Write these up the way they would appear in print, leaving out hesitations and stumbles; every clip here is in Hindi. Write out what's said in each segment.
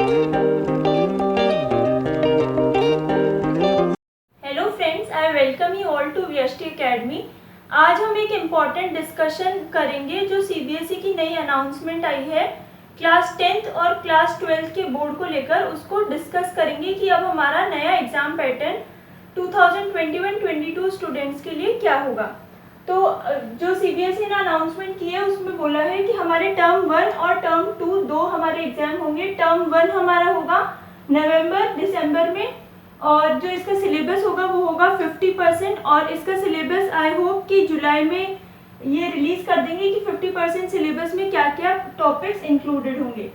Hello friends, I welcome you all to VST academy. आज हम एक इम्पॉर्टेंट डिस्कशन करेंगे जो सीबीएसई की नई अनाउंसमेंट आई है क्लास 10th और क्लास 12th के बोर्ड को लेकर। उसको डिस्कस करेंगे कि अब हमारा नया एग्ज़ाम पैटर्न 2021-22 स्टूडेंट्स के लिए क्या होगा। तो जो सीबीएसई ने अनाउंसमेंट की है उसमें बोला है कि हमारे टर्म 1 और टर्म 2 दो हमारे एग्ज़ाम होंगे। टर्म 1 हमारा होगा नवंबर दिसंबर में, और जो इसका सिलेबस होगा वो होगा 50%। और इसका सिलेबस आई होप कि जुलाई में ये रिलीज़ कर देंगे कि 50% सिलेबस में क्या क्या टॉपिक्स इंक्लूडेड होंगे।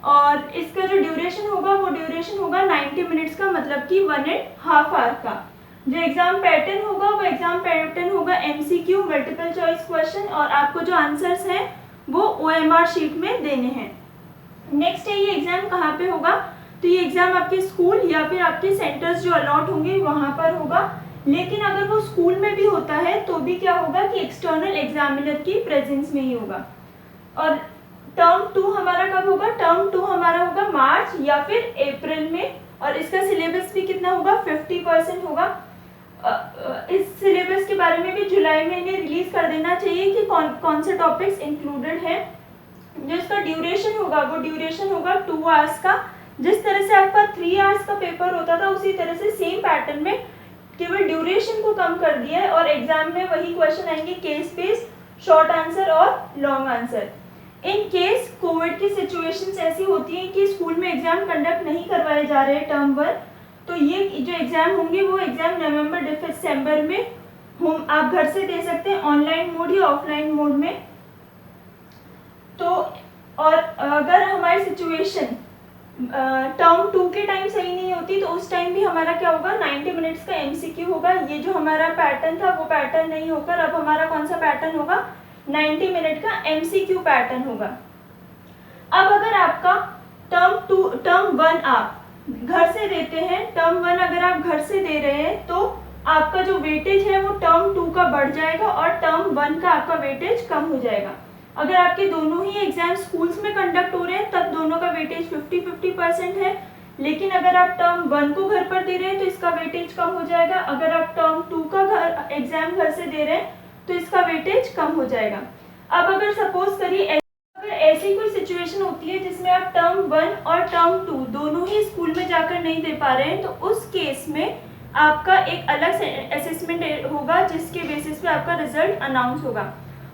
और इसका जो ड्यूरेशन होगा वो ड्यूरेशन होगा 90 मिनट्स का, मतलब कि 1.5 आवर का। जो एग्ज़ाम पैटर्न होगा वो एग्ज़ाम पैटर्न होगा एमसीक्यू, मल्टीपल चॉइस क्वेश्चन, और आपको जो आंसर्स हैं वो ओएमआर शीट में देने हैं। नेक्स्ट है, ये एग्ज़ाम कहाँ पे होगा? तो ये एग्ज़ाम आपके स्कूल या फिर आपके सेंटर्स जो अलॉट होंगे वहाँ पर होगा। लेकिन अगर वो स्कूल में भी होता है तो भी क्या होगा कि एक्सटर्नल एग्जामिनर की प्रेजेंस में ही होगा। और टर्म 2 हमारा कब होगा? टर्म 2 हमारा होगा मार्च या फिर अप्रैल में, और इसका सिलेबस भी कितना होगा? 50% होगा। इस सिलेबस के बारे में भी जुलाई में इन्हें रिलीज कर देना चाहिए कि कौन से टॉपिक्स इंक्लूडेड हैं। जो इसका ड्यूरेशन होगा वो ड्यूरेशन होगा 2 आवर्स का। जिस तरह से आपका 3 आवर्स का पेपर होता था उसी तरह से सेम पैटर्न में केवल ड्यूरेशन को कम कर दिया है, और एग्जाम में वही क्वेश्चन आएंगे केस बेस्ड, शॉर्ट आंसर और long answer. In case Covid की सिचुएशंस ऐसी होती हैं कि स्कूल में एग्जाम कंडक्ट नहीं करवाए जा रहे टर्म 1, तो ये जो एग्जाम होंगे वो एग्जाम नवंबर दिसंबर में हम आप घर से दे सकते हैं, ऑनलाइन मोड या ऑफलाइन मोड में। तो और अगर हमारी सिचुएशन टर्म 2 के टाइम सही नहीं होती तो उस टाइम भी हमारा क्या होगा? 90 मिनट्स का एमसीक्यू होगा। ये जो हमारा पैटर्न था वो पैटर्न नहीं होकर अब हमारा कौन सा पैटर्न होगा? 90 मिनट का एमसीक्यू पैटर्न होगा। अब अगर आपका टर्म 1 आप घर से देते हैं, टर्म 1 अगर आप घर से दे रहे हैं तो आपका जो वेटेज है वो टर्म 2 का बढ़ जाएगा और टर्म 1 का आपका वेटेज कम हो जाएगा। अगर आपके दोनों ही एग्जाम स्कूल्स में कंडक्ट हो रहे हैं तब दोनों का वेटेज 50-50% है। लेकिन अगर आप टर्म 1 को घर पर दे रहे हैं तो इसका वेटेज कम हो जाएगा। अगर आप टर्म 2 का एग्जाम घर से दे रहे हैं तो इसका वेटेज कम हो जाएगा। अब अगर सपोज करिए अगर ऐसी कोई सिचुएशन होती है जिसमें आप टर्म 1 और टर्म 2 दोनों ही स्कूल में जाकर नहीं दे पा रहे हैं, तो उस केस में आपका एक अलग असेसमेंट होगा जिसके बेसिस पे आपका रिजल्ट अनाउंस होगा।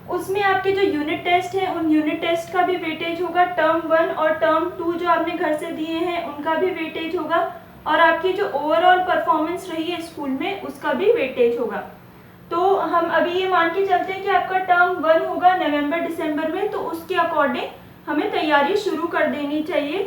उसमें आपके जो यूनिट टेस्ट हैं उन यूनिट टेस्ट का भी वेटेज होगा। टर्म 1 और टर्म 2 जो आपने घर से दिए हैं उनका भी वेटेज होगा, और आपकी जो ओवरऑल परफॉर्मेंस रही है स्कूल में उसका भी वेटेज होगा। तो हम अभी ये मान के चलते हैं कि आपका टर्म 1 होगा नवंबर दिसंबर में, तो उसके अकॉर्डिंग हमें तैयारी शुरू कर देनी चाहिए।